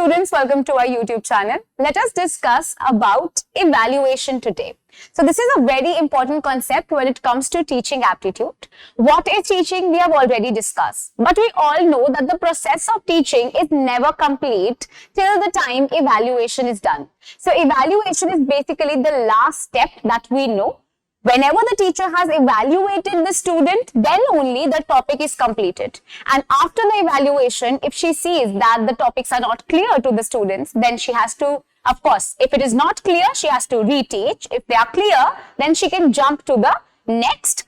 students, welcome to our YouTube channel. Let us discuss about evaluation today. So this is a very important concept when it comes to teaching aptitude. What is teaching we have already discussed, but we all know that the process of teaching is never complete till the time evaluation is done. So evaluation is basically the last step that we know. Whenever the teacher has evaluated the student, then only the topic is completed. And after the evaluation, if she sees that the topics are not clear to the students, then she has to, of course, if it is not clear, she has to reteach. If they are clear, then she can jump to the next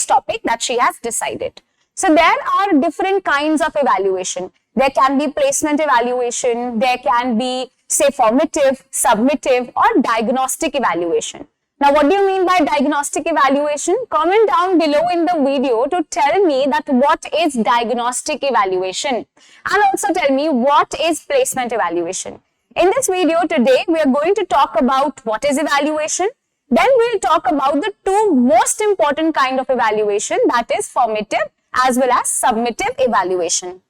topic that she has decided. So there are different kinds of evaluation. There can be placement evaluation, there can be, say, formative, summative, or diagnostic evaluation. Now, what do you mean by diagnostic evaluation? Comment down below in the video to tell me that what is diagnostic evaluation, and also tell me what is placement evaluation. In this video today, we are going to talk about what is evaluation. Then we'll talk about the two most important kind of evaluation, that is formative as well as summative evaluation.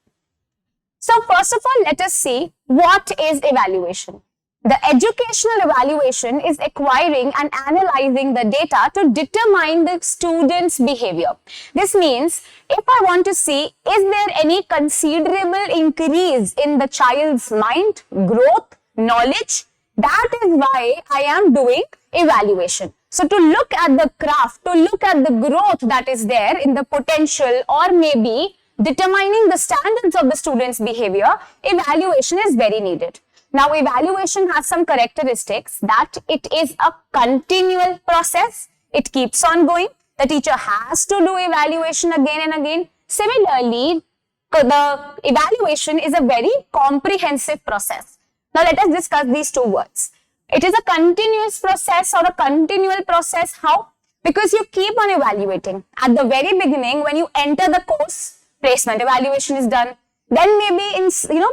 So first of all, let us see what is evaluation. The educational evaluation is acquiring and analyzing the data to determine the student's behavior. This means if I want to see, is there any considerable increase in the child's mind, growth, knowledge? That is why I am doing evaluation. So to look at the craft, to look at the growth that is there in the potential, or maybe determining the standards of the student's behavior, evaluation is very needed. Now, evaluation has some characteristics that it is a continual process. It keeps on going. The teacher has to do evaluation again and again. Similarly, the evaluation is a very comprehensive process. Now, let us discuss these two words. It is a continuous process or a continual process. How? Because you keep on evaluating. At the very beginning, when you enter the course, placement evaluation is done. Then maybe in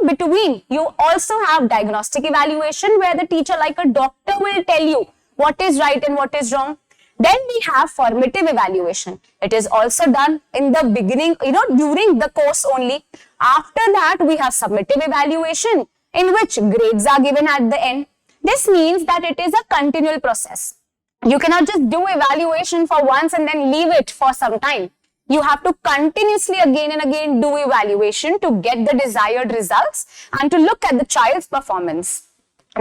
between, you also have diagnostic evaluation where the teacher, like a doctor, will tell you what is right and what is wrong. Then we have formative evaluation. It is also done in the beginning, during the course only. After that, we have summative evaluation in which grades are given at the end. This means that it is a continual process. You cannot just do evaluation for once and then leave it for some time. You have to continuously again and again do evaluation to get the desired results and to look at the child's performance.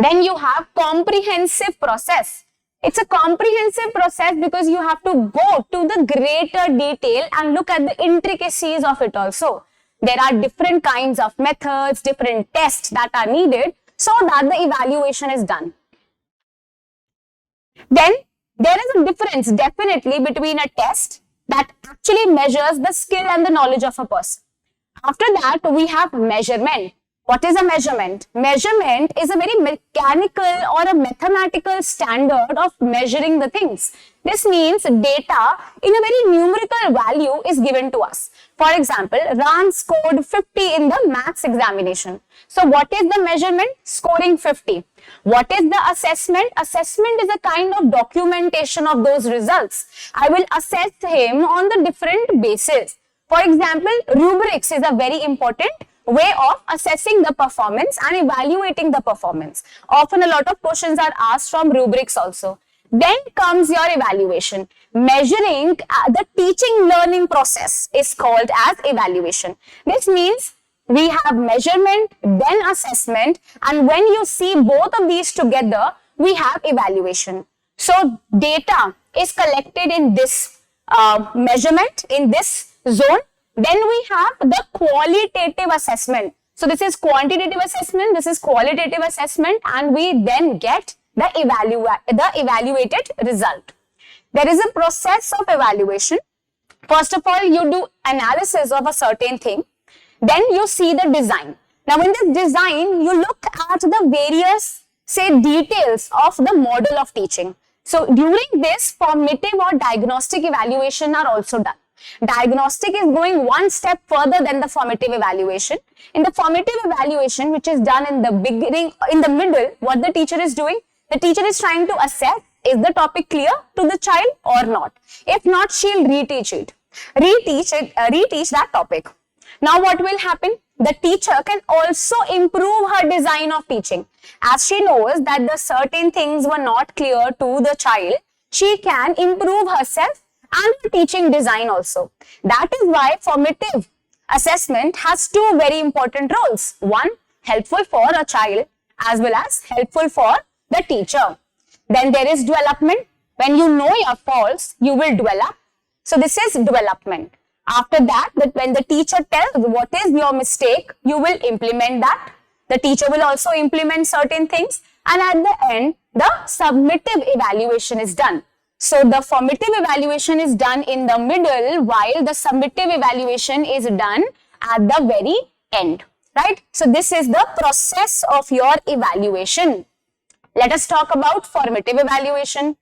Then you have comprehensive process. It's a comprehensive process because you have to go to the greater detail and look at the intricacies of it also. There are different kinds of methods, different tests that are needed so that the evaluation is done. Then there is a difference definitely between a test that actually measures the skill and the knowledge of a person. After that, we have measurement. What is a measurement? Measurement is a very mechanical or a mathematical standard of measuring the things. This means data in a very numerical value is given to us. For example, Ran scored 50 in the maths examination. So what is the measurement? Scoring 50. What is the assessment? Assessment is a kind of documentation of those results. I will assess him on the different bases. For example, rubrics is a very important way of assessing the performance and evaluating the performance. Often a lot of questions are asked from rubrics also. Then comes your evaluation. Measuring the teaching learning process is called as evaluation. This means we have measurement, then assessment, and when you see both of these together, we have evaluation. So data is collected in this measurement, in this zone. Then we have the qualitative assessment. So this is quantitative assessment, this is qualitative assessment, and we then get the evaluated result. There is a process of evaluation. First of all, you do analysis of a certain thing. Then you see the design. Now in this design, you look at the various, say, details of the model of teaching. So during this, formative or diagnostic evaluation are also done. Diagnostic is going one step further than the formative evaluation. In the formative evaluation, which is done in the beginning, in the middle, what the teacher is doing? The teacher is trying to assess, is the topic clear to the child or not? If not, she'll reteach it. Reteach that topic. Now what will happen? the teacher can also improve her design of teaching. As she knows that the certain things were not clear to the child, she can improve herself and her teaching design also. That is why formative assessment has two very important roles. One, helpful for a child as well as helpful for the teacher. Then there is development. When you know your faults, you will develop. So this is development. After that, when the teacher tells what is your mistake, you will implement that. The teacher will also implement certain things. And at the end, the summative evaluation is done. So the formative evaluation is done in the middle, while the summative evaluation is done at the very end. Right? So this is the process of your evaluation. Let us talk about formative evaluation.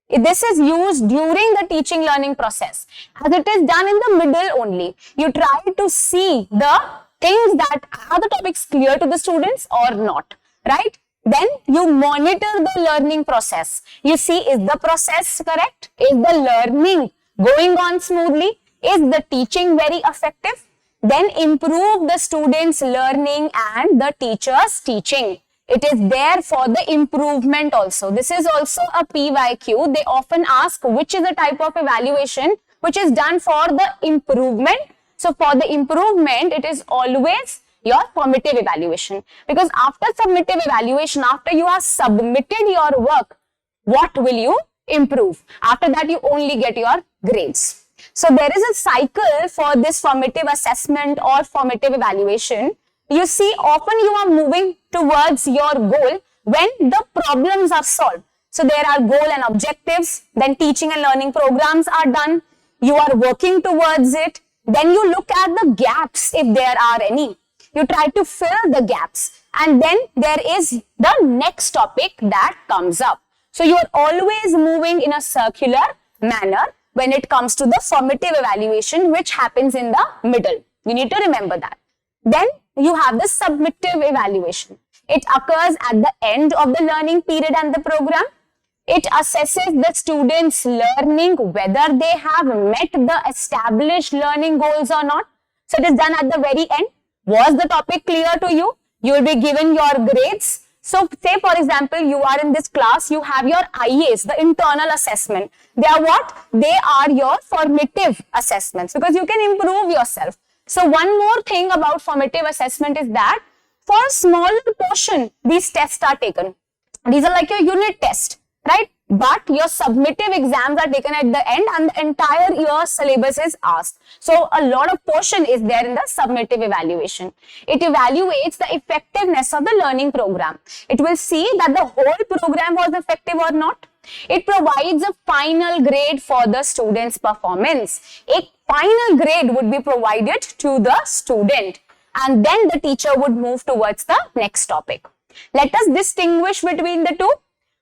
This is used during the teaching learning process, as it is done in the middle only. You try to see the things that are the topics clear to the students or not, right? Then you monitor the learning process. You see, is the process correct? Is the learning going on smoothly? Is the teaching very effective? Then improve the students' learning and the teacher's teaching. It is there for the improvement also. This is also a PYQ. They often ask which is the type of evaluation which is done for the improvement. So for the improvement, it is always your formative evaluation. Because after summative evaluation, after you have submitted your work, what will you improve? After that, you only get your grades. So there is a cycle for this formative assessment or formative evaluation. You see, often you are moving towards your goal when the problems are solved. So there are goal and objectives, then teaching and learning programs are done. You are working towards it. Then you look at the gaps if there are any. You try to fill the gaps. And then there is the next topic that comes up. So you are always moving in a circular manner when it comes to the formative evaluation, which happens in the middle. You need to remember that. Then you have the summative evaluation. It occurs at the end of the learning period and the program. It assesses the students' learning, whether they have met the established learning goals or not. So it is done at the very end. Was the topic clear to you? You will be given your grades. So say for example, you are in this class, you have your IAs, the internal assessment. They are what? They are your formative assessments because you can improve yourself. So one more thing about formative assessment is that for a smaller portion, these tests are taken. These are like your unit test, right? But your summative exams are taken at the end and the entire year syllabus is asked. So a lot of portion is there in the summative evaluation. It evaluates the effectiveness of the learning program. It will see that the whole program was effective or not. It provides a final grade for the student's performance. A final grade would be provided to the student and then the teacher would move towards the next topic. Let us distinguish between the two.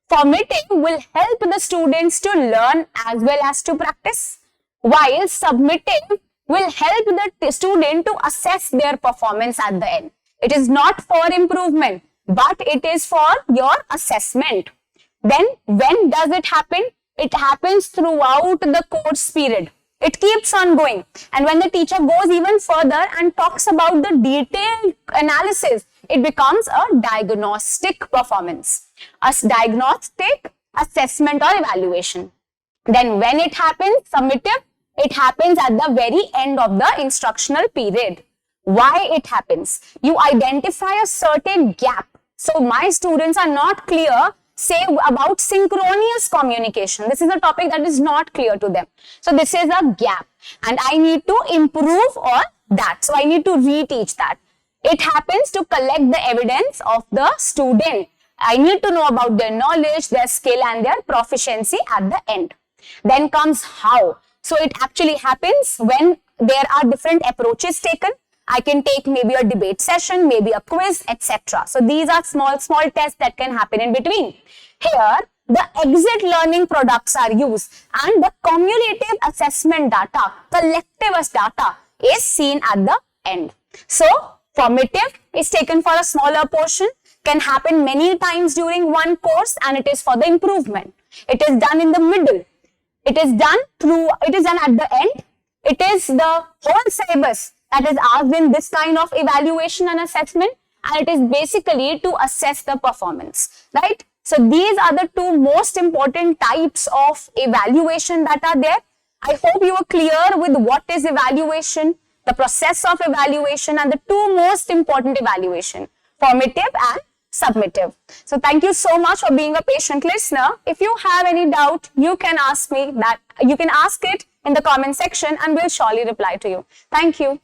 Formative will help the students to learn as well as to practice, while summative will help the student to assess their performance at the end. It is not for improvement, but it is for your assessment. Then when does it happen? It happens throughout the course period. It keeps on going. And when the teacher goes even further and talks about the detailed analysis, it becomes a diagnostic performance, a diagnostic assessment or evaluation. Then when it happens, summative, it happens at the very end of the instructional period. Why it happens? You identify a certain gap. So my students are not clear, say about synchronous communication. This is a topic that is not clear to them. So this is a gap and I need to improve on that. So I need to reteach that. It happens to collect the evidence of the student. I need to know about their knowledge, their skill and their proficiency at the end. Then comes how. So it actually happens when there are different approaches taken. I can take maybe a debate session, maybe a quiz, etc. So these are small tests that can happen in between. Here, the exit learning products are used and the cumulative assessment data, collective data is seen at the end. So, formative is taken for a smaller portion, can happen many times during one course and it is for the improvement. It is done in the middle. It is done at the end. It is the whole syllabus that is asked in this kind of evaluation and assessment, and it is basically to assess the performance, right? So these are the two most important types of evaluation that are there. I hope you are clear with what is evaluation, the process of evaluation, and the two most important evaluation, formative and submissive. So thank you so much for being a patient listener. If you have any doubt, you can ask me that. You can ask it in the comment section and we'll surely reply to you. Thank you.